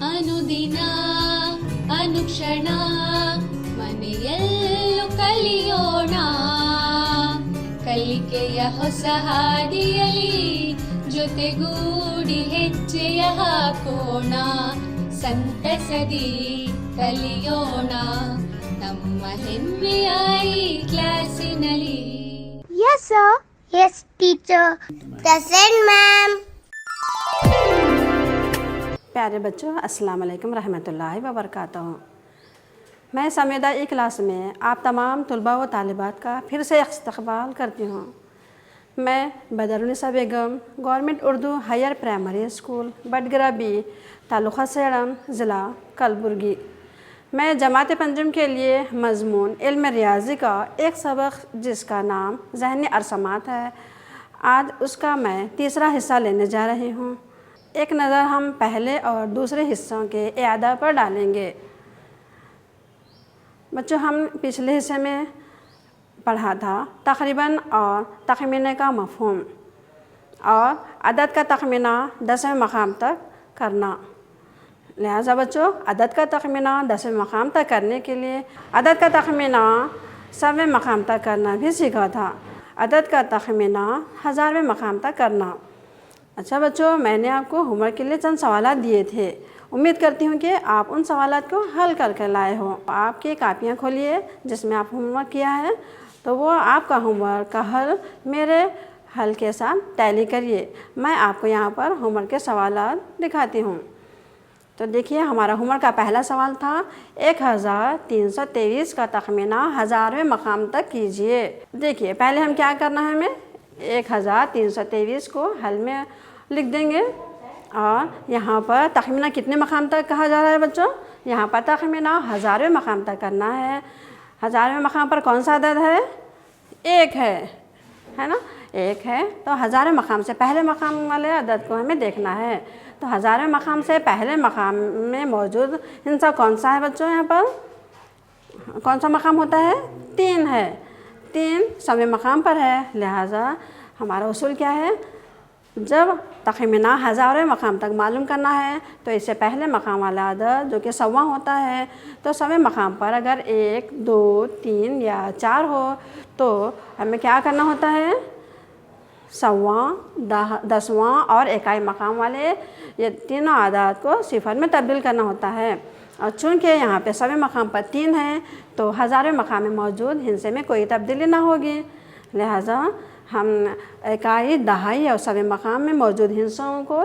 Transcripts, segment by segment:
ಅನುದಿನ ಅನುಕ್ಷಣ ಮನೆಯಲ್ಲೂ ಕಲಿಯೋಣ, ಕಲಿಕೆಯ ಹೊಸ ಹಾದಿಯಲ್ಲಿ ಜೊತೆಗೂಡಿ ಹೆಜ್ಜೆಯ ಹಾಕೋಣ, ಸಂತಸದಿ ಕಲಿಯೋಣ ನಮ್ಮ ಹೆಮ್ಮೆಯ ಈ ಕ್ಲಾಸಿನಲ್ಲಿ. Yes sir. Yes teacher. Present ma'am. प्यारे बच्चों, अस्सलाम वालेकुम रहमतुल्लाहि व बरकातहू। मैं समेदा ई क्लास में आप तमाम तलबा व तालिबात का फिर से इस्तकबाल करती हूँ। मैं Badrunnisa Begum government Urdu higher primary school Batgara B taluka Sedam ज़िला कलबुर्गी मैं जमात पंजम के लिए मज़मून इल्म रियाज़ी का एक सबक जिसका नाम ज़हनी अरसमात है, आज उसका मैं तीसरा हिस्सा लेने जा रही हूँ। एक नज़र हम पहले और दूसरे हिस्सों के इआदा पर डालेंगे। बच्चों, हम पिछले हिस्से में पढ़ा था तक़रीबन और तख़मीने का मफ़हूम और अदद का तख़मीना 10वें मक़ाम तक करना। लिहाजा बच्चों, अदद का तख़मीना 10वें मक़ाम तक करने के लिए अदद का तख़मीना 100वें मक़ाम तक करना भी सीखा था। अदद का तख़मीना 1000वें मक़ाम तक करना। अच्छा बच्चों, मैंने आपको होमवर्क के लिए चंद सवालात दिए थे। उम्मीद करती हूँ कि आप उन सवालात को हल करके लाए हो। आपकी कापियाँ खोलिए जिसमें आप होमवर्क किया है, तो वो आपका होमवर्क का हल मेरे हल के साथ टैली करिए। मैं आपको यहाँ पर होमवर्क के सवालात दिखाती हूँ। तो देखिए, हमारा होमवर्क का पहला सवाल था 1323 का तख़मीना 1000वें मक़ाम तक कीजिए। देखिए, पहले हम क्या करना है, हमें 1323 को हल में लिख देंगे और यहाँ पर तख़मीना कितने मक़ाम तक कहा जा रहा है बच्चों, यहाँ पर तख़मीना 1000वें मक़ाम तक करना है। 1000वें मक़ाम पर कौन सा अदद है, एक है ना, एक है। तो 1000वें मक़ाम से पहले मक़ाम वाले अदद को हमें देखना है। तो 1000वें मक़ाम से पहले मक़ाम में मौजूद हिस्सा कौन सा है बच्चों, यहाँ पर कौन सा मक़ाम होता है, 3 है। 3 100वें मक़ाम पर है। लिहाजा हमारा उसूल क्या है, जब तख़मीना 1000वें मक़ाम तक मालूम करना है तो इससे पहले मक़ाम वाला अदद जो कि 100वां होता है, तो 100वें मक़ाम पर अगर 1, 2, 3 या 4 हो तो हमें क्या करना होता है, 100वां, 10वां और इकाई मक़ाम वाले ये तीनों अदद को सिफर में तब्दील करना होता है। और चूँकि यहाँ पे 100वें मक़ाम पर 3 है तो 1000वें मक़ाम में मौजूद हिस्से में कोई तब्दीली ना होगी। लिहाजा हम इकाई, दहाई और 100वें मक़ाम में मौजूद हिस्सों को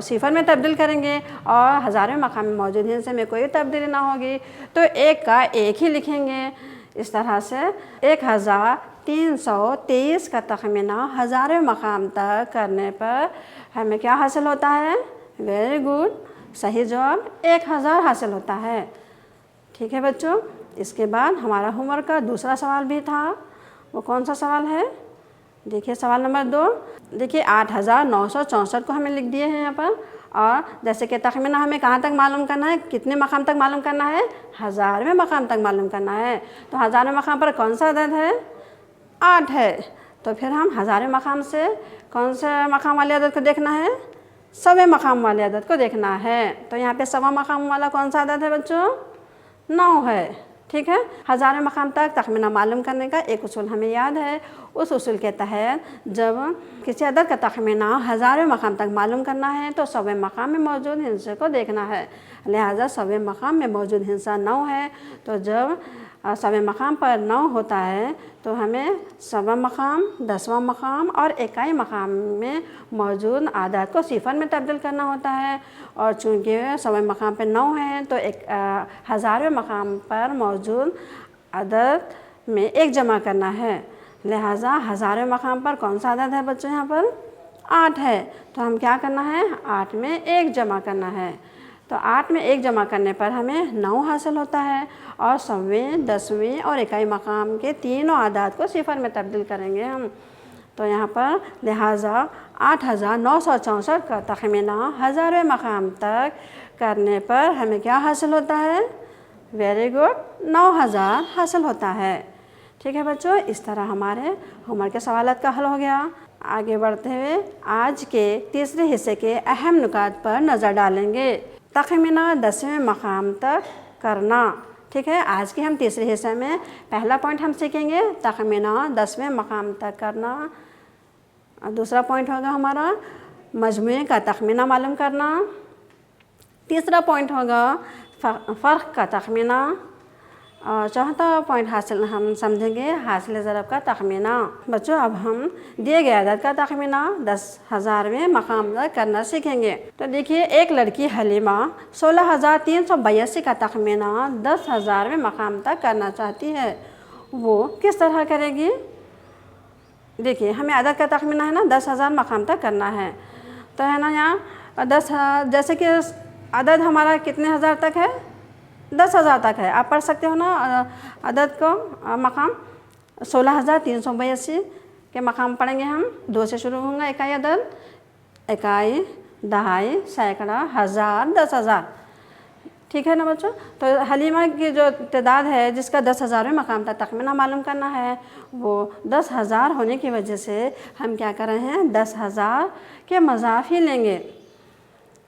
सिफर में तब्दील करेंगे और 1000वें मक़ाम में मौजूद हिस्से में कोई तब्दीली ना होगी तो एक का एक ही लिखेंगे। इस तरह से 1323 का तख़मीना 1000वें मक़ाम तक करने पर हमें क्या हासिल होता है, वेरी गुड, सही जवाब 1000 हासिल होता है। ठीक है बच्चों, इसके बाद हमारा होमवर्क का दूसरा सवाल भी था। वो कौन सा सवाल है, देखिए सवाल नंबर 2। देखिए 8964 को हमें लिख दिए हैं यहाँ पर, और जैसे कि तख़मीना हमें कहाँ तक मालूम करना है, कितने मक़ाम तक मालूम करना है, 1000वें मक़ाम तक मालूम करना है। तो 1000वें मक़ाम पर कौन सा अदद है, 8 है। तो फिर हम 1000वें मक़ाम से कौन से मक़ाम वाले अदद को देखना है, 100वें मक़ाम वाले अदद को देखना है। तो यहाँ पे 100वां मक़ाम वाला कौन सा अदद है बच्चों, 9 है। ठीक है, 1000वें मक़ाम तक तख़मीना मालूम करने का एक उसूल हमें याद है। उस उसूल के तहत जब किसी अदद का तख़मीना 1000वें मक़ाम तक मालूम करना है तो 100वें मक़ाम में मौजूद हिस्से को देखना है। लिहाजा 100वें मक़ाम में मौजूद हिस्सा 9 है, तो जब 100वें मक़ाम पर 9 होता है तो हमें 100वां मक़ाम, 10वां मक़ाम और इकाई मक़ाम में मौजूद आदात को सिफर में तब्दील करना होता है। और चूँकि 100वें मक़ाम पर 9 है तो 1000वें मक़ाम पर मौजूद अदद में 1 जमा करना है। लिहाजा 1000वें मक़ाम पर कौन सा अदद है बच्चों, यहाँ पर 8 है। तो हम क्या करना है, 8 में 1 जमा करना है। तो 8 में 1 जमा करने पर हमें 9 हासिल होता है और 100वें, 10वें और इकाई मक़ाम के तीनों आदात को सिफर में तब्दील करेंगे हम। तो यहाँ पर लिहाजा 8964 का तख़मीना 1000वें मक़ाम तक करने पर हमें क्या हासिल होता है, वेरी गुड, 9000 हासिल होता है। ठीक है बच्चों, इस तरह हमारे होमवर्क के सवालात का हल हो गया। आगे बढ़ते हुए आज के तीसरे हिस्से के अहम नुकात पर नज़र डालेंगे। तखमीना 10वें मकाम तक करना। ठीक है, आज के हम तीसरे हिस्से में पहला पॉइंट हम सीखेंगे तखमीना 10वें मकाम तक करना। और दूसरा पॉइंट होगा हमारा मजमूए का तखमीना मालूम करना। तीसरा पॉइंट होगा फ़र्क का तखमीना। और चौथा पॉइंट हासिल हम समझेंगे हासिल ज़रब का तखमीना। बच्चों, अब हम दिए गए अदद का तखमीना 10,000वें मकाम तक करना सीखेंगे। तो देखिए, एक लड़की हलीमा 16,382 का तखमीना 10,000वें मकाम तक करना चाहती है। वो किस तरह करेगी? देखिए, हमें अदद का तखमीना है ना 10,000 मकाम तक करना है। तो है ना, यहाँ 10, जैसे कि अदद हमारा कितने हज़ार तक है? 10,000 तक है। आप पढ़ सकते हो ना अदद को मकाम 16,382 के मकाम पढ़ेंगे हम। 2 से शुरू होगा इकाई अदद, इकाई, दहाई, सैकड़ा, हज़ार, 10,000। ठीक है ना बच्चों? तो हलीमा की जो तादाद है जिसका 10,000वें मकाम तक तखमीना मालूम करना है, वो 10,000 होने की वजह से हम क्या कर रहे हैं 10,000 के मज़ाफ ही लेंगे,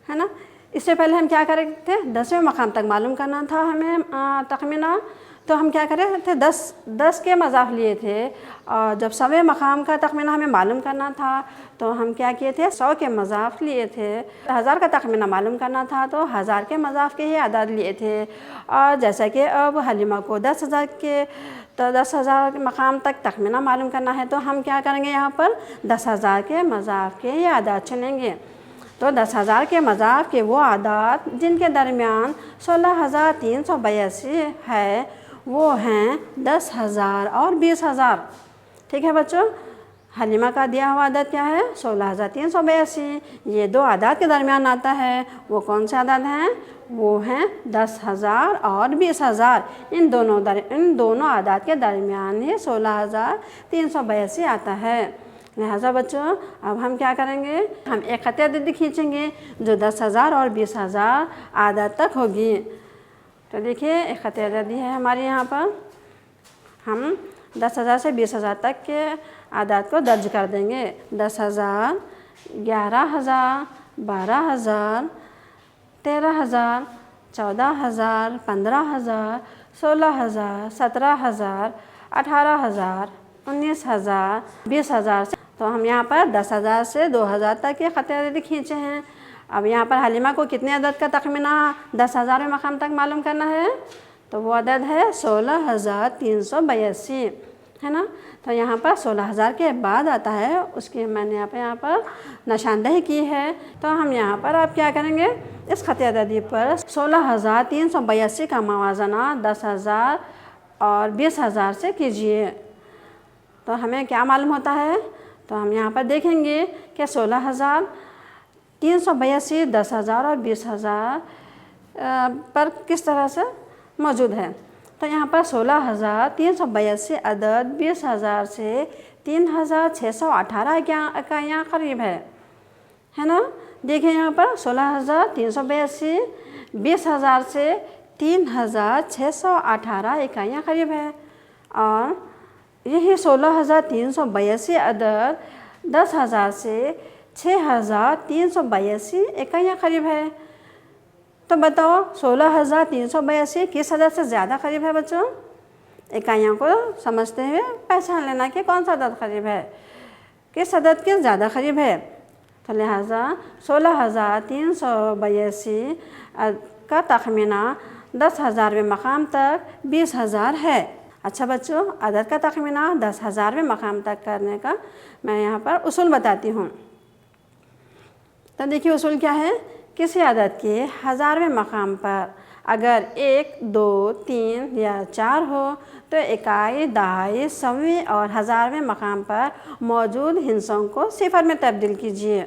है ना। इससे पहले हम क्या कर रहे थे 10वें मकाम तक मालूम करना था हमें तखमीना, तो हम क्या कर रहे थे 10 के मज़ाफ लिए थे। और जब 100वें मकाम का तखमीना हमें मालूम करना था तो हम क्या किए थे 100 के मज़ाफ लिए थे। 1000 का तखमीना मालूम करना था तो 1000 के मज़ाफ के ही अदद लिए थे। और जैसा कि अब हलीमा को 10,000 के तो 10,000 मकाम तक तखमीना मालूम करना है, तो हम क्या करेंगे यहाँ पर 10,000 के मज़ाफ के ही अदद चुनेंगे। तो 10,000 के मज़ाफ के वो अदद जिनके दरमियान 16,382 है वो हैं 10,000 और 20,000। ठीक है बच्चों, हलीमा का दिया हुआ अदद क्या है 16,382। ये 2 अदद के दरमियान आता है। वो कौन से अदद हैं? वो हैं 10,000 और 20,000। इन दोनों अदद के दरमियान ही 16,382 आता है। लिहाजा बच्चों, अब हम क्या करेंगे, हम एक ख़त अदद खींचेंगे जो 10,000 और 20,000 अदद तक होगी। तो देखिए, एक ख़त अदद है हमारे यहाँ पर। हम 10,000 से 20,000 तक के अदद को दर्ज कर देंगे। 10,000, 11,000, 12,000, 13,000, 14,000, 15,000, 16,000, 17,000, 18,000, 19,000, 20,000। तो हम यहाँ पर 10,000 से 2,000 तक के ख़त अदद खींचे हैं। अब यहाँ पर हलीमा को कितने अदद का तखमीना 10,000वें मकाम तक मालूम करना है, तो वो अदद है 16,382, है ना। तो यहाँ पर 16,000 के बाद आता है, उसकी मैंने यहाँ पर निशानदेही की है। तो हम यहाँ पर अब क्या करेंगे, इस ख़त अददी पर 16,382 का मवाजना 10,000 और 20,000 से कीजिए। तो हमें क्या मालूम होता है, तो हम यहाँ पर देखेंगे कि 16,382 10,000 और 20,000 पर किस तरह से मौजूद है। तो यहाँ पर 16,382 अदद 20,000 से 3,618 इकाइयाँ करीब है ना। देखिए यहाँ पर 16,382 20,000 से 3,618 इकाइयाँ करीब है। और यही 16,382 अदद 10,000 से 6,382 इकाइयाँ करीब है। तो बताओ 16,382 किस अदद से ज़्यादा करीब है बच्चों? इकाइयों को समझते हुए पहचान लेना कि कौन सा अदद करीब है, किस अदद के ज़्यादा करीब है। तो लिहाजा 16,382 का तखमीना 10,000वें मकाम तक 20,000 है। अच्छा बच्चों, अदद का तखमीना 10,000वें मकाम तक करने का मैं यहाँ पर उसूल बताती हूँ। तो देखिए उसूल क्या है, किसी अदद के 1000वें मकाम पर अगर 1, 2, 3 या 4 हो तो इकाई, दहाई, सवीं और 1000वें मकाम पर मौजूद हिस्सों को सिफर में तब्दील कीजिए।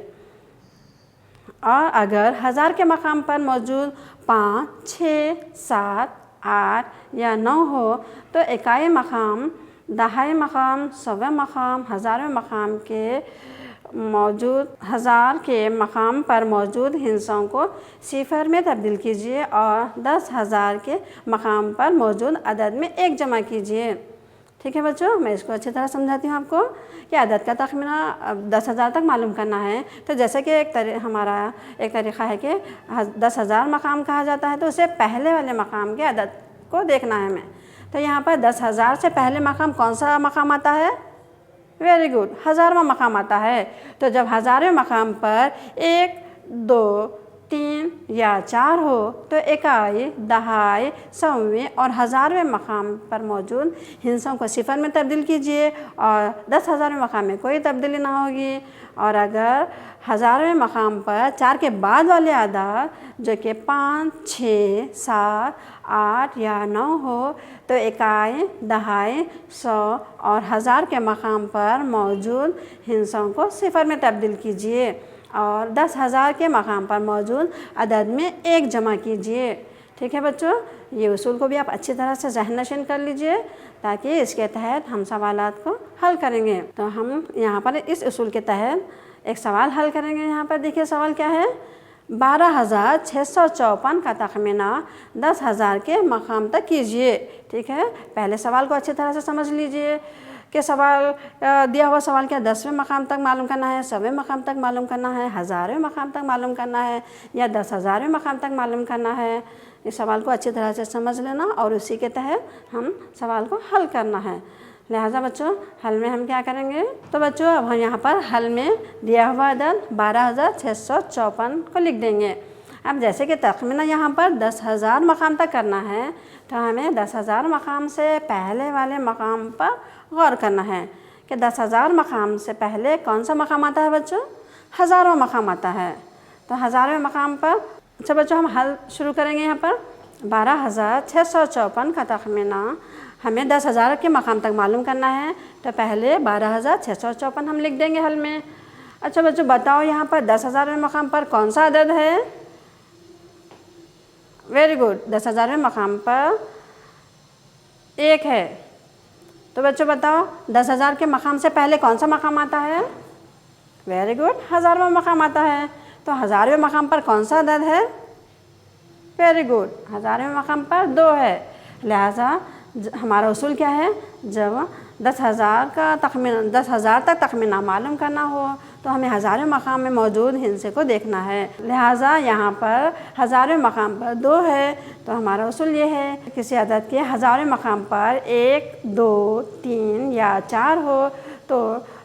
और अगर 1000 के मकाम पर मौजूद 5, 6, 7, 8 या 9 हो तो इकाई मकाम, दहाई मकाम, सवा मकाम, 1000वें मकाम के मौजूद 1000 के मकाम पर मौजूद हिस्सों को सिफर में तब्दील कीजिए और 10,000 के मकाम पर मौजूद अदद में 1 जमा कीजिए। ठीक है बच्चों, मैं इसको अच्छी तरह समझाती हूँ आपको कि अदद का तखमीना 10,000 तक मालूम करना है। तो जैसे कि हमारा एक तरीक़ा है कि 10,000 मकाम कहा जाता है, तो उससे पहले वाले मकाम के अदद को देखना है हमें। तो यहाँ पर 10,000 से पहले मकाम कौन सा मकाम आता है? वेरी गुड, 1000वां मकाम आता है। तो जब 1000वें मकाम पर 1, 2, 3 या 4 हो तो इकाई, दहाई, सौवीं और 1000वें मकाम पर मौजूद हिस्सों को सिफर में तब्दील कीजिए और 10,000वें मकाम में कोई तब्दीली ना होगी। और अगर 1000वें मकाम पर 4 के बाद वाले अदद जो कि 5, 6, 7, 8 या 9 हो तो इकाई, दहाई, 100 और 1000 के मकाम पर मौजूद हिस्सों को सिफर में तब्दील कीजिए और 10,000 के मकाम पर मौजूद अदद में 1 जमा कीजिए। ठीक है बच्चों, ये उसूल को भी आप अच्छी तरह से ज़हन नशीन कर लीजिए ताकि इसके तहत हम सवालात को हल करेंगे। तो हम यहाँ पर इस उसूल के तहत एक सवाल हल करेंगे। यहाँ पर देखिए सवाल क्या है, 12,654 का तखमीना 10,000 के मकाम तक कीजिए। ठीक है, पहले सवाल को अच्छी तरह से समझ लीजिए कि सवाल दिया हुआ सवाल क्या 10वें मकाम तक मालूम करना है, 100वें मकाम तक मालूम करना है, 1000वें मकाम तक मालूम करना है या 10,000वें मकाम तक मालूम करना है। इस सवाल को अच्छी तरह से समझ लेना और उसी के तहत हम सवाल को हल करना है। लिहाजा बच्चों हल में हम क्या करेंगे, तो बच्चों अब हम यहाँ पर हल में दिया हुआ अदद 12,654 को लिख देंगे। अब जैसे कि तखमीना यहाँ पर 10,000 मकाम तक करना है तो हमें 10,000 मकाम से पहले वाले मकाम पर गौर करना है कि 10,000 मकाम से पहले कौन सा मकाम आता है बच्चों? 1000वां मकाम आता है। तो 1000वें मकाम पर अच्छा बच्चों हम हल शुरू करेंगे। यहाँ पर 12,654 का तखमीना हमें 10,000 के मकाम तक मालूम करना है तो पहले 12,654 हम लिख देंगे हल में। अच्छा बच्चों बताओ यहाँ पर 10,000वें मकाम पर कौन सा अदद है? वेरी गुड, 10,000वें मकाम पर 1 है। तो बच्चों बताओ 10,000 के मकाम से पहले कौन सा मकाम आता है? वेरी गुड, 1000वां मकाम आता है। तो 1000वें मकाम पर कौन सा अदद है? वेरी गुड, 1000वें मकाम पर 2 है। लिहाजा हमारा उसूल क्या है, जब 10,000 का तखमीना 10,000 तक तखमीना मालूम करना हो तो हमें 1000वें मकाम में मौजूद हिस्से को देखना है। लिहाजा यहाँ पर 1000वें मकाम पर 2 है तो हमारा उसूल ये है किसी अदद के 1000वें मकाम पर 1, 2, 3 या 4 हो तो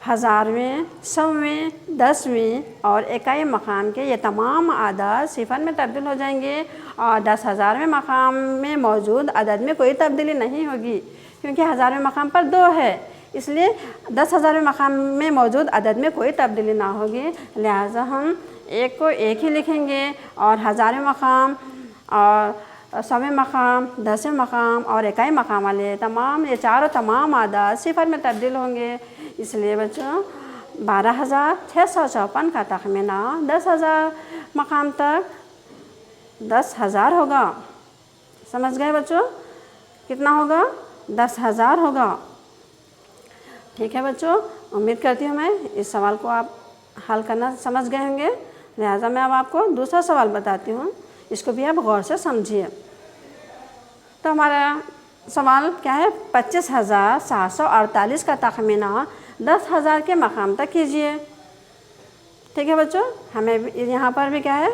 1000वें, 100वें, 10वीं और इकाई मकाम के ये तमाम अदद सिफर में तब्दील हो जाएंगे और 10,000वें मकाम में मौजूद अदद में कोई तब्दीली नहीं होगी क्योंकि 1000वें मकाम पर 2 है, इसलिए 10,000वें मकाम में मौजूद अदद में कोई तब्दीली ना होगी। लिहाजा हम 1 को 1 ही लिखेंगे और 1000वें मकाम और 100वें मकाम, 10वें मकाम और इकाई मकाम वाले तमाम ये चारों तमाम अदद सिफर में तब्दील होंगे। इसलिए बच्चों 12,654 का तखमीना 10,000 मकाम तक 10,000 होगा। समझ गए बच्चों? कितना होगा? 10,000 होगा। ठीक है बच्चों, उम्मीद करती हूँ मैं इस सवाल को आप हल करना समझ गए होंगे। लिहाजा मैं अब आपको दूसरा सवाल बताती हूँ, इसको भी आप गौर से समझिए। तो हमारा सवाल क्या है, 25,748 का तखमीना 10,000 के मकाम तक कीजिए। ठीक है बच्चों, हमें यहाँ पर भी क्या है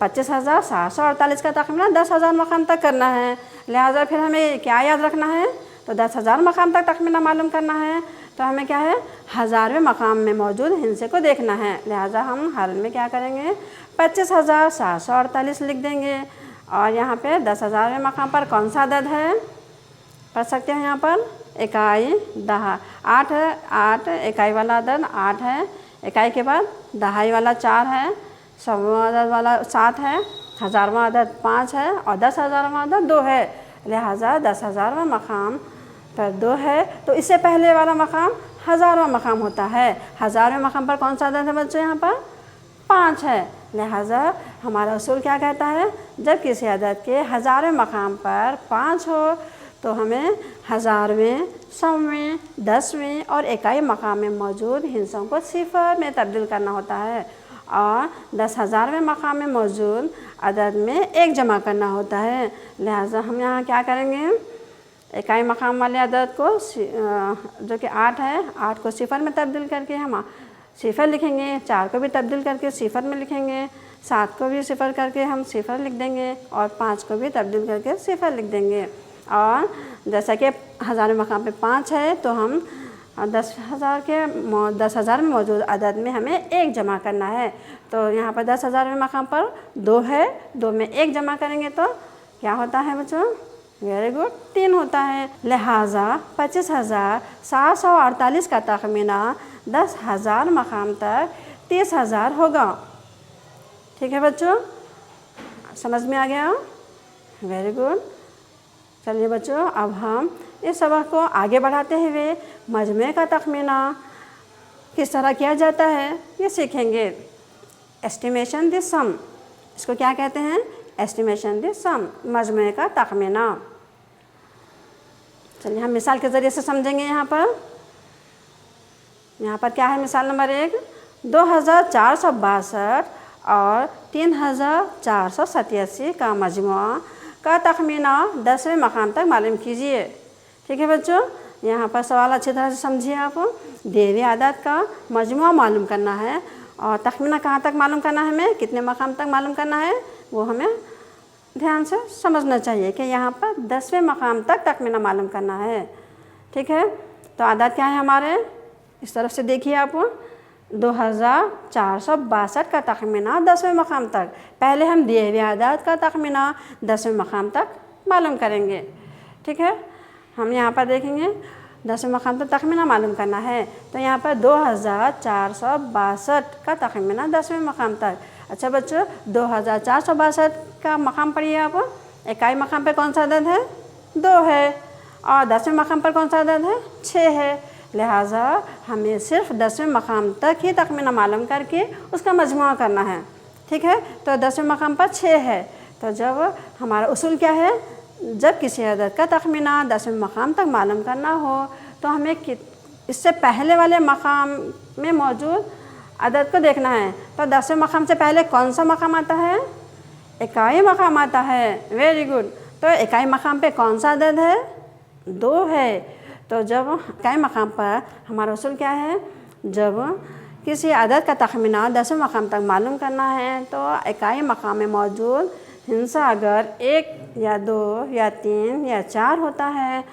25,748 का तखमीना 10,000 मकाम तक करना है। लिहाजा फिर हमें क्या याद रखना है, तो 10,000 मकाम तक तखमीना मालूम करना है तो हमें क्या है 1000वें मकाम में मौजूद हिस्से को देखना है। लिहाजा हम हल में क्या करेंगे 25,748 लिख देंगे और यहाँ पे 10,000वें मकाम पर कौन सा अदद है पढ़ सकते हैं। यहाँ पर इकाई, दहा 8 है, 8 इकाई वाला अदद 8 है, इकाई के बाद दहाई वाला 4 है, 100वां अदद वाला 7 है, 1000वां अदद 5 है और 10,000वां अदद 2 है। लिहाजा 10,000वां मकाम पर 2 है तो इससे पहले वाला मकाम 1000वां मकाम होता है। 1000वें मकाम पर कौन सा अदद है बच्चों? यहाँ पर 5 है। लिहाजा हमारा उसूल क्या कहता है, जब किसी अदद के 1000वें मकाम पर 5 हो तो हमें 1000वें, 100वें, 10वीं और इकाई मकाम में मौजूद हिस्सों को सिफर में तब्दील करना होता है और 10,000वें मकाम में मौजूद अदद में 1 जमा करना होता है। लिहाजा हम यहाँ क्या करेंगे इकाई मकाम वाले अदद को जो कि 8 है, 8 को सिफर में तब्दील करके हम सिफर लिखेंगे, 4 को भी तब्दील करके सिफर में लिखेंगे, 7 को भी सिफर करके हम सिफर लिख देंगे और 5 को भी तब्दील करके सिफर लिख देंगे। और जैसा कि हज़ार मकाम पे 5 है तो हम 10,000 में मौजूद अदद में हमें 1 जमा करना है। तो यहाँ पर 10,000 में मकाम पर 2 है, 2 में 1 जमा करेंगे तो क्या होता है बच्चों? वेरी गुड, 3 होता है। लिहाजा 25,748 का तखमीना 10,000 मकाम तक 30,000 होगा। ठीक है बच्चों, समझ में आ गया? Very good. चलिए बच्चों, अब हम इस सबक को आगे बढ़ाते हुए मजमे का तखमीना किस तरह किया जाता है ये सीखेंगे। एस्टिमेशन द सम, इसको क्या कहते हैं? एस्टिमेशन द सम, मजमे का तखमीना। चलिए हम मिसाल के ज़रिए से समझेंगे। यहाँ पर क्या है? मिसाल नंबर 1, 2,462 और 3,487 का मजमुआ का तखमीना 10वें मकाम तक मालूम कीजिए। ठीक है बच्चों, यहाँ पर सवाल अच्छी तरह से समझिए। आप दिए हुए आदात का मजमुआ मालूम करना है और तखमीना कहाँ तक मालूम करना है, हमें कितने मकाम तक मालूम करना है, वो हमें ध्यान से समझना चाहिए कि यहाँ पर 10वें मकाम तक तखमीना मालूम करना है। ठीक है, तो आदात क्या है हमारे? इस तरफ से देखिए आप, 2,462 का तखमीना 10वें मकाम तक। पहले हम दिए हुए आदात का तखमीना 10वें मकाम तक मालूम करेंगे। ठीक है, हम यहाँ पर देखेंगे 10वें मकाम तक तखमीना मालूम करना है। तो यहाँ पर 2,462 का तखमीना 10वें मकाम तक। अच्छा बच्चों, 2,462 का मकाम पढ़िए आप। इकाई मकाम पे कौन सा अदद है? 2 है और 10वें मकाम पर कौन सा अदद है? 6 है। लिहाजा हमें सिर्फ 10वें मकाम तक ही तखमीना मालूम करके उसका मजमुआ करना है। ठीक है, तो 10वें मकाम पर 6 है। तो जब हमारा उसूल क्या है? जब किसी अदद का तखमीना 10वें मकाम तक मालूम करना हो तो हमें इससे पहले वाले मकाम में मौजूद अदद को देखना है। तो 10वें मकाम से पहले कौन सा मकाम आता है? इकाई मकाम आता है। Very good. तो इकाई मकाम पे कौन सा अदद है? 2 है। तो जब इकाई मकाम पर हमारा उसूल क्या है? जब किसी अदद का तखमीना 10वें मकाम तक मालूम करना है तो इकाई मकाम में मौजूद हिंसा अगर 1 या 2 या 3 या 4 होता है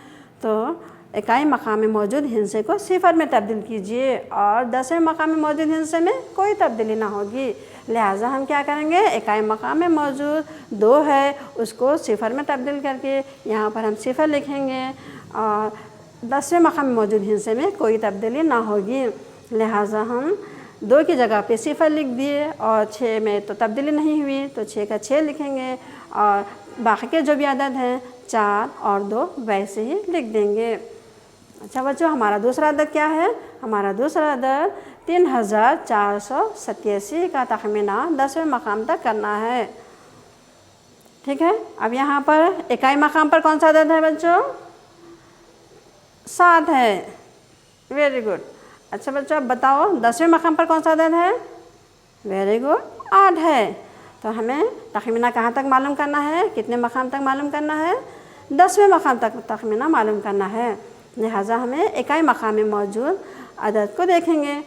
तो इकाई मकाम में मौजूद हिंसे को सिफर में तब्दील कीजिए और 10वें मकाम में मौजूद हिंसे में कोई तब्दीली ना होगी। लिहाजा हम क्या करेंगे? इकाई मकाम में मौजूद 2 है उसको सिफर में तब्दील करके यहाँ पर हम सिफर लिखेंगे और 10वें मकाम में मौजूद हिंसे में कोई तब्दीली ना होगी। लिहाजा हम 2 की जगह पे सिफर लिख दिए और 6 में तो तब्दीली नहीं हुई तो 6 का 6 लिखेंगे और बाकी के जो भी अदद हैं 4 और 2 वैसे ही लिख देंगे। अच्छा बच्चों, हमारा दूसरा अदद क्या है? हमारा दूसरा अदद 3,487 का तखमीना 10वें मकाम तक करना है। ठीक है, अब यहाँ पर इकाई मकाम पर कौन सा अदद है बच्चों? 7 है। Very good. अच्छा बच्चों, अब बताओ 10वें मकाम पर कौन सा अदद है? वेरी गुड, 8 है। तो हमें तखमीना कहाँ तक मालूम करना है? कितने मकाम तक मालूम करना है? 10वें मकाम तक तखमीना मालूम करना है। लिहाजा हमें इकाई मकाम में मौजूद अदद को देखेंगे।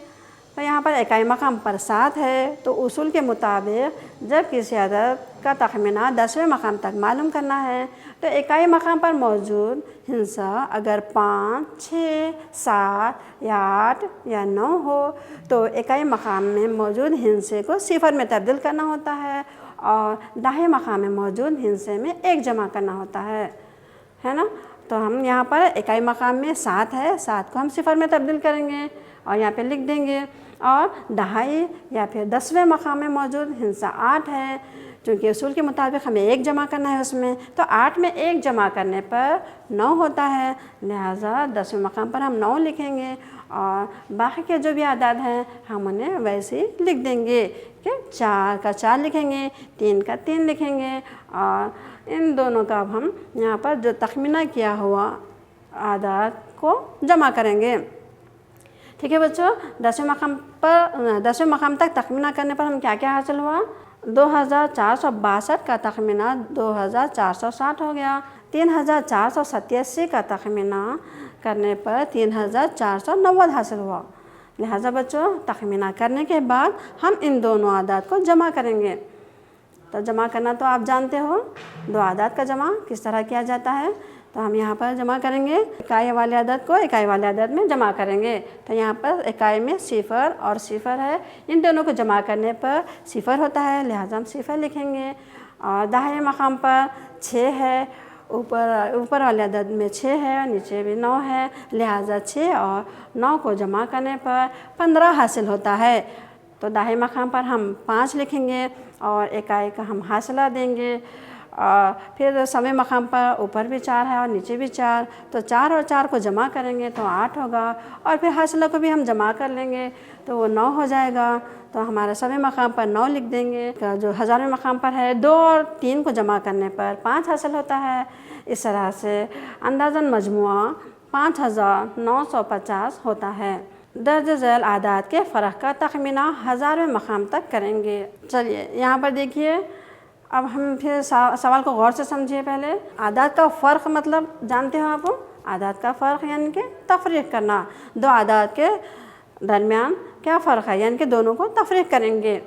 तो यहाँ पर इकाई मकाम पर 7 है तो उसूल के मुताबिक जब किसी अदद का तखमीना 10वें मकाम तक मालूम करना है तो इकाई मकाम पर मौजूद हिंसा अगर 5, 6, 7 या 8 या 9 हो तो इकाई मकाम में मौजूद हिंसे को सिफर में तब्दील करना होता है और दाहिने मकाम में मौजूद हिंसे में 1 जमा करना होता है ना। तो हम यहाँ पर इकाई मकाम में 7 है, 7 को हम सिफर में तब्दील करेंगे और यहाँ पे लिख देंगे और दहाई या फिर 10वें मकाम में मौजूद हिंसा 8 है। क्योंकि उसूल के मुताबिक हमें 1 जमा करना है उसमें, तो 8 में 1 जमा करने पर 9 होता है। लिहाजा 10वें मकाम पर हम 9 लिखेंगे और बाकी के जो भी आदाद हैं हम उन्हें वैसे ही लिख देंगे कि 4 का 4 लिखेंगे, 3 का 3 लिखेंगे और इन दोनों का अब हम यहाँ पर जो तखमीना किया हुआ आदाद को जमा करेंगे। ठीक है बच्चों, 10वें मकाम तक तखमीना करने पर हम क्या क्या हासिल हुआ? 2462 का तखमीना 2460 हो गया। 3487 का तखमीना करने पर 3490 हासिल हुआ। लिहाजा बच्चों तखमीना करने के बाद हम इन दोनों आदाद को जमा करेंगे। तो जमा करना तो आप जानते हो, दो आदाद का जमा किस तरह किया जाता है। तो हम यहाँ पर जमा करेंगे, इकाई वाले आदद को इकाई वाले आदद में जमा करेंगे। तो यहाँ पर इकाई में सिफर और सिफर है, इन दोनों को जमा करने पर सिफर होता है, लिहाजा हम सिफर लिखेंगे। और दाहिने मकाम पर 6 है, ऊपर वाले अदद में 6 है, नीचे भी 9 है, लिहाजा 6 और 9 को जमा करने पर 15 हासिल होता है। तो दाहिने मकाम पर हम 5 लिखेंगे और इकाई का हम हासिला देंगे। और फिर सवे मकाम पर ऊपर भी 4 है और नीचे भी 4, तो 4 और 4 को जमा करेंगे तो 8 होगा। और फिर हासिला को भी हम जमा कर लेंगे तो वो 9 हो जाएगा। तो हमारा सवे मकाम पर 9 लिख देंगे। जो हज़ारों मकाम पर है 2 और 3 को जमा करने पर 5 हासिल होता है। इस तरह से अंदाज़न मजमुआ 5950 होता है। दर्ज झैल आदाद के फ़र्क का तखमीना हज़ारों मकाम तक करेंगे। चलिए यहाँ पर देखिए, अब हम फिर सवाल को गौर से समझिए। पहले आदाद का फ़र्क मतलब जानते हो आप? आदाद का फ़र्क यानी कि तफरीक करना, दो आदाद के दरमियान क्या फ़र्क है, यानी कि दोनों को तफरीक करेंगे।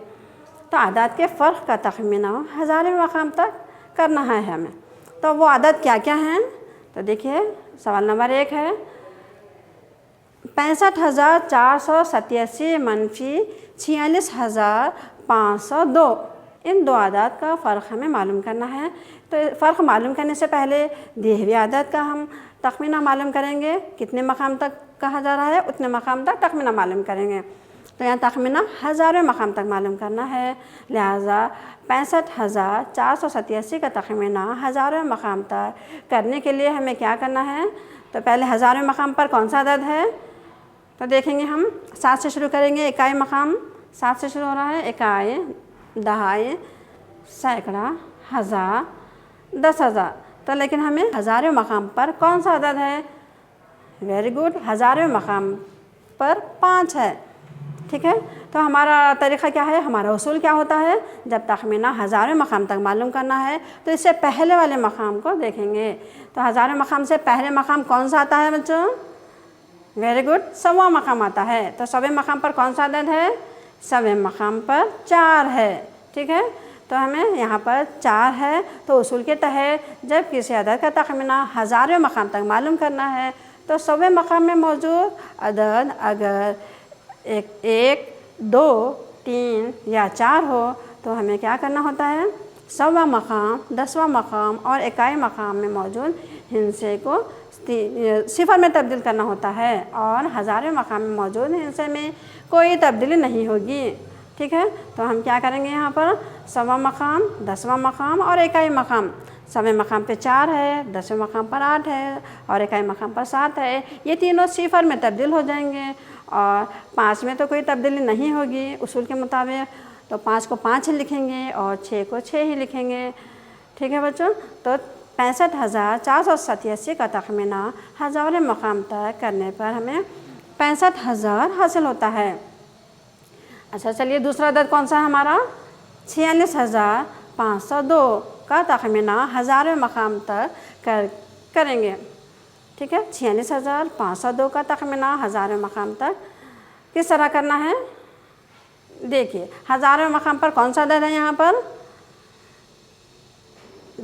तो आदाद के फ़र्क का तखमीना हज़ारों मकाम तक करना है हमें। तो वो आदाद क्या क्या हैं? तो देखिए सवाल नंबर 1 है 65,487 मनफी 46,502। इन दो आदाद का फ़र्क हमें मालूम करना है। तो फ़र्क मालूम करने से पहले दिए हुए आदाद का हम तखमीना मालूम करेंगे, कितने मकाम तक कहा जा रहा है उतने मकाम तक तखमीना मालूम करेंगे। तो यहाँ तखमीना हज़ारों मकाम तक मालूम करना है, लिहाजा 65,487 का तखमीना हज़ारों मकाम तक करने के लिए हमें क्या करना है? तो पहले हज़ारों मकाम पर कौन सा अदद है? तो देखेंगे हम 7 से शुरू करेंगे। इकाई मकाम 7 से शुरू हो रहा है। इकाई, दहाई, सैकड़ा, हज़ार, 10,000। तो लेकिन हमें हज़ारों मकाम पर कौन सा अदद है? वेरी गुड, हज़ारों मकाम पर 5 है। ठीक है, तो हमारा तरीक़ा क्या है, हमारा उसूल क्या होता है? जब तखमीना हज़ारों मकाम तक मालूम करना है तो इससे पहले वाले मकाम को देखेंगे। तो हज़ारों मकाम से पहले मकाम कौन सा आता है बच्चों? वेरी गुड, सवा मकाम आता है। तो सवे मकाम पर कौन सा अदद है? सवे मकाम पर 4 है। ठीक है, तो हमें यहाँ पर 4 है। तो उसूल के तहत जब किसी अदद का तखमीना हज़ारों मकाम तक मालूम करना है तो सवे मकाम में मौजूद अदद अगर 1, 2, 3 या 4 हो तो हमें क्या करना होता है? सवा मकाम, 10वां मकाम और इकाई मकाम में मौजूद हिंसे को सिफर में तब्दील करना होता है और हज़ारों मकाम में मौजूद हिंसे में कोई तब्दीली नहीं होगी। ठीक है, तो हम क्या करेंगे यहाँ पर? सवा मकाम, 10वां मकाम और इकाई मकाम। सवे मकाम पे 4 है, 10वें मकाम पर 8 है और इकाई मकाम पर 7 है। ये तीनों सिफर में तब्दील हो जाएंगे और 5 में तो कोई तब्दीली नहीं होगी उसूल के मुताबिक। तो 5 को 5 ही लिखेंगे और 6 को 6 ही लिखेंगे। ठीक है बच्चों, तो 65,487 का तखमीना हज़ारों मकाम तक करने पर हमें 65,000 हासिल होता है। अच्छा चलिए, दूसरा अदद कौन सा है हमारा? 46,502 का तखमीना हज़ारों मकाम तक करेंगे। ठीक है, 46,502 का तखमीना हज़ारों मकाम तक किस तरह करना है? देखिए हज़ारों मकाम पर कौन सा अदद है यहाँ पर?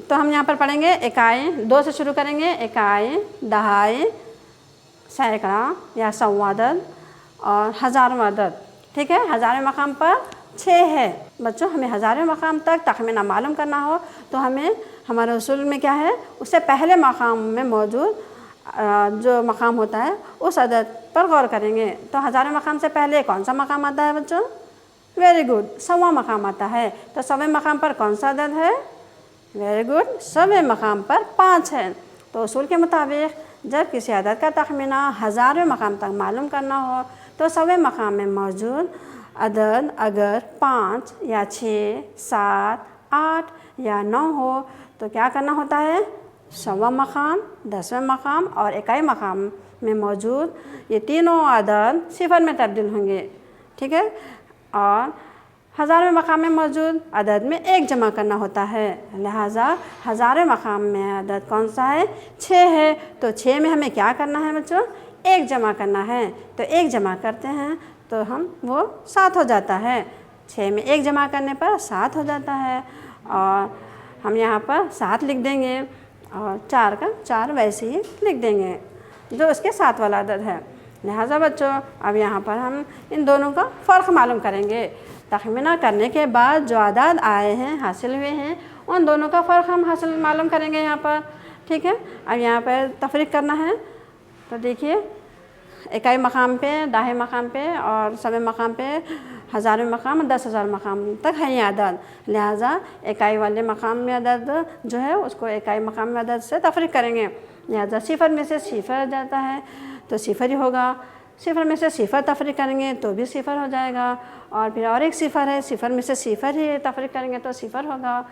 तो हम यहाँ पर पढ़ेंगे इकाई, 2 से शुरू करेंगे। इकाई, दहाई, सैकड़ा या सवा अदद और हज़ारों अदद। ठीक है, हज़ारों मकाम पर 6 है। बच्चों हमें हज़ारों मकाम तक तखमीना मालूम करना हो तो हमें हमारे उसूल में क्या है? उससे पहले मकाम में मौजूद जो मकाम होता है उस अदद पर गौर करेंगे। तो हज़ारों मकाम से पहले कौन सा मकाम आता है बच्चों? वेरी गुड, सवा मकाम आता है। तो सवे मकाम पर कौन सा अदद है? वेरी गुड, सवे मकाम पर 5 है। तो उसूल के मुताबिक जब किसी अदद का तखमीना हज़ारों मकाम तक मालूम करना हो तो सवे मकाम में मौजूद अदद अगर 5 या 6, 7, 8 या 9 हो तो क्या करना होता है? सवा मकाम, 10वें मकाम और इकाई मकाम में मौजूद ये तीनों अदद सिफर में तब्दील होंगे। ठीक है, और हज़ारवें मकाम में मौजूद अदद में 1 जमा करना होता है। लिहाजा हज़ारवें मकाम में अदद कौन सा है? 6 है। तो 6 में हमें क्या करना है बच्चों? 1 जमा करना है। तो 1 जमा करते हैं तो हम वो 7 हो जाता है। 6 में 1 जमा करने पर 7 हो जाता है और हम यहाँ पर 7 लिख देंगे और 4 का 4 वैसे ही लिख देंगे जो उसके साथ वाला अदद है। लिहाजा बच्चों अब यहाँ पर हम इन दोनों का फ़र्क मालूम करेंगे। तखमीना करने के बाद जो अदद आए हैं, हासिल हुए हैं, उन दोनों का फ़र्क हम मालूम करेंगे यहाँ पर। ठीक है, अब यहाँ पर तफरीक करना है। तो देखिए, इकाई मकाम पे, दाहे मकाम पे और सवे मकाम पे, हज़ारवें मकाम 10,000 मकाम तक है ये अदद। लिहाजा इकाई वाले मकाम में अदद जो है उसको इकाई मकाम में अदद से तफरीक करेंगे। लिहाजा 0 में से 0 जाता है तो 0 ही होगा। 0 में से 0 तफरीक करेंगे तो भी 0 हो जाएगा और फिर और एक 0 है, 0 में से 0 ही तफरीक करेंगे तो 0 होगा।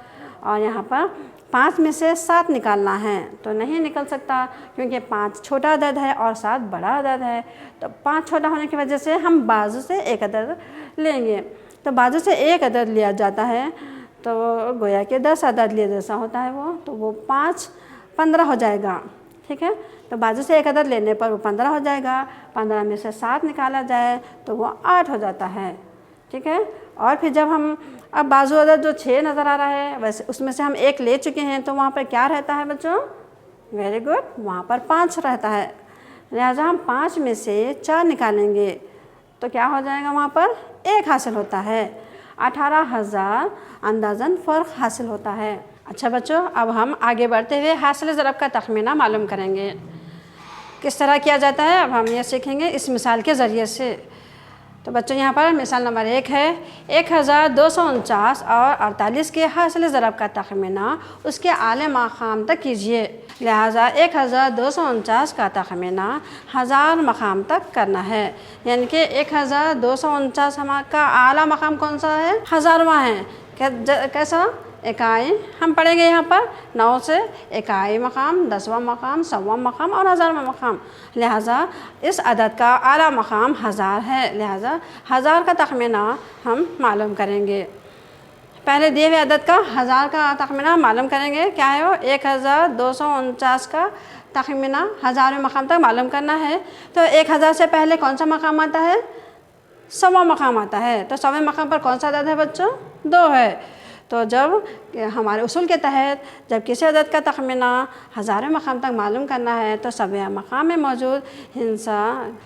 और यहाँ पर 5 में से 7 निकालना है तो नहीं निकल सकता क्योंकि 5 छोटा अदद है और 7 बड़ा अदद है। तो 5 छोटा होने की वजह से हम बाजू से एक अदद लेंगे। तो बाजू से एक अदद लिया जाता है तो गोया के 10 अदद लिए जैसा होता है वो, तो वो 5 15 हो जाएगा। ठीक है, तो बाजू से एक अदद लेने पर वो 15 हो जाएगा। 15 में से 7 निकाला जाए तो वो 8 हो जाता है। ठीक है, और फिर जब हम अब बाजू अदद जो 6 नज़र आ रहा है वैसे उसमें से हम 1 ले चुके हैं तो वहाँ पर क्या रहता है बच्चों? वेरी गुड, वहाँ पर 5 रहता है। लिहाजा हम 5 में से 4 निकालेंगे तो क्या हो जाएगा? वहाँ पर 1 हासिल होता है। 18,000 अंदाज़न फ़र्क हासिल होता है। अच्छा बच्चों, अब हम आगे बढ़ते हुए हासिल ज़रब का तखमीना मालूम करेंगे। किस तरह किया जाता है अब हम ये सीखेंगे इस मिसाल के ज़रिए से। तो बच्चों यहाँ पर मिसाल नंबर 1 है, 1249 और 48 के हासिल ज़रब का तखमीना उसके आले मकाम तक कीजिए। लिहाजा 1249 का तखमीना 1000 मकाम तक करना है, यानी कि 1249 का आला मकाम कौन सा है? 1000वां है। कैसा? इकाई हम पढ़ेंगे यहाँ पर 9 से इकाई मकाम, 10वां मकाम, 100वां मकाम और 1000वां मकाम। लिहाजा इस अदद का आला मकाम 1000 है। लिहाजा 1000 का तखमीना हम मालूम करेंगे। पहले दिए हुए अदद का 1000 का तखमीना मालूम करेंगे। क्या है वो? 1249 का तखमीना 1000वें मकाम तक मालूम करना है। तो 1000 से पहले कौन सा मकाम आता है? 100वां मकाम आता है। तो 100वें मकाम पर कौन सा अदद है बच्चों? 2 है। तो जब हमारे उसूल के तहत जब किसी अदद का तखमीना 1000वें मकाम तक मालूम करना है तो 100वें मकाम में मौजूद हिंसा।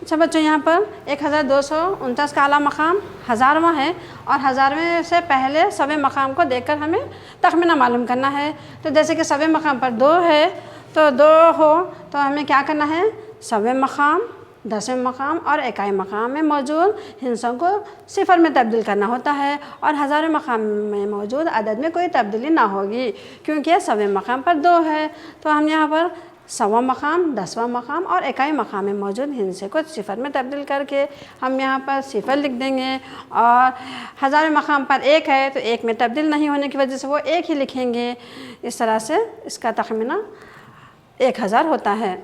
अच्छा बच्चों, यहाँ पर 1249 का आला मकाम 1000वां है और 1000वें से पहले 100वें मकाम को देखकर हमें तखमीना मालूम करना है। तो जैसे कि 100वें मकाम पर 2 है तो 2 हो तो हमें क्या करना है? 100वें मकाम, 10वें मकाम और इकाई मकाम में मौजूद हिंसों को 0 में तब्दील करना होता है और 1000वें मकाम में मौजूद अदद में कोई तब्दीली ना होगी क्योंकि 100वें मकाम पर 2 है। तो हम यहाँ पर 100वां मकाम, 10वां मकाम और इकाई मकाम में मौजूद हिंसे को 0 में तब्दील करके हम यहाँ पर 0 लिख देंगे और 1000वें मकाम पर 1 है तो 1 में तब्दील नहीं होने की वजह से वो 1 ही लिखेंगे। इस तरह से इसका तखमीना 1000 होता है।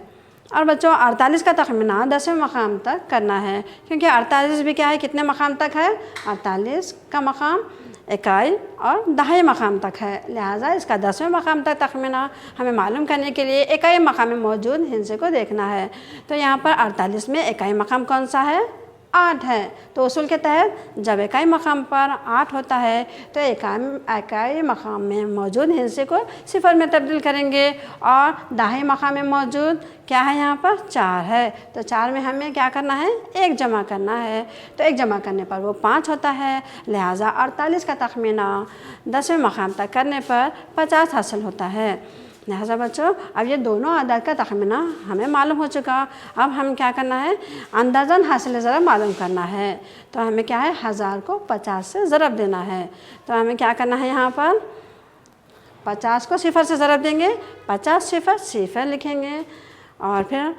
और बच्चों 48 का तखमीना 10वें मकाम तक करना है क्योंकि 48 भी क्या है? कितने मकाम तक है? 48 का मकाम इकाई और दहाई मकाम तक है। लिहाजा इसका 10वें मकाम तक तखमीना हमें मालूम करने के लिए इकाई मकाम में मौजूद हिंसे को देखना है। तो यहाँ पर 48 में इकाई मकाम कौन सा है? 8 है। तो उसूल के तहत जब इकाई मकाम पर 8 होता है तो इकाई मकाम में मौजूद हिस्से को 0 में तब्दील करेंगे और दहाई मकाम में मौजूद क्या है? यहाँ पर 4 है। तो 4 में हमें क्या करना है? 1 जमा करना है। तो 1 जमा करने पर वो 5 होता है। लिहाजा 48 का तखमीना 10वें मकाम तक करने पर 50 हासिल होता है। लिहाजा बच्चों अब ये दोनों अदद का तखमीना हमें मालूम हो चुका। अब हम क्या करना है? अंदाज़न हासिल ज़रब मालूम करना है। तो हमें क्या है? 1000 को 50 से ज़रब देना है। तो हमें क्या करना है? यहाँ पर 50 को 0 से ज़रब देंगे, 50 0 0 लिखेंगे और फिर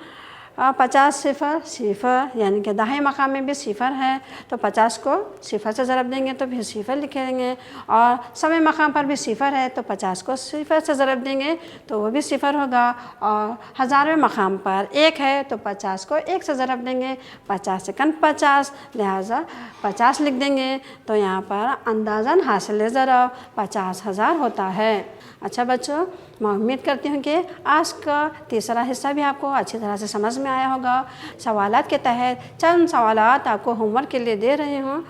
50 सिफ़र सिफ़र यानी कि दाहिने मकाम में भी सिफ़र है तो 50 को सिफ़र से ज़रब देंगे तो फिर सिफ़र लिखेंगे, और सवे मकाम पर भी सिफ़र है तो 50 को सिफ़र से ज़रब देंगे तो वो भी सिफ़र होगा, और हज़ारवें मकाम पर 1 है तो 50 को 1 से ज़रब देंगे, 50 सेकंड 50 लिहाजा 50 लिख देंगे तो यहाँ पर अंदाज़न हासिल ज़रब 50,000 होता है। अच्छा बच्चों, मैं उम्मीद करती हूँ कि आज का तीसरा हिस्सा भी आपको अच्छी तरह से समझ में आया होगा। सवालात के तहत चंद सवालात आपको होमवर्क के लिए दे रही हूँ,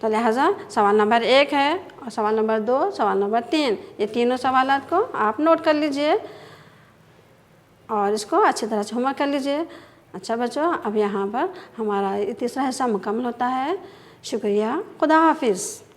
तो लिहाजा सवाल नंबर 1 है और सवाल नंबर 2, सवाल नंबर 3, ये तीनों सवालात को आप नोट कर लीजिए और इसको अच्छी तरह से होमवर्क कर लीजिए। अच्छा बच्चों, अब यहाँ पर हमारा तीसरा हिस्सा मुकम्मल होता है। शुक्रिया, खुदा हाफिज़।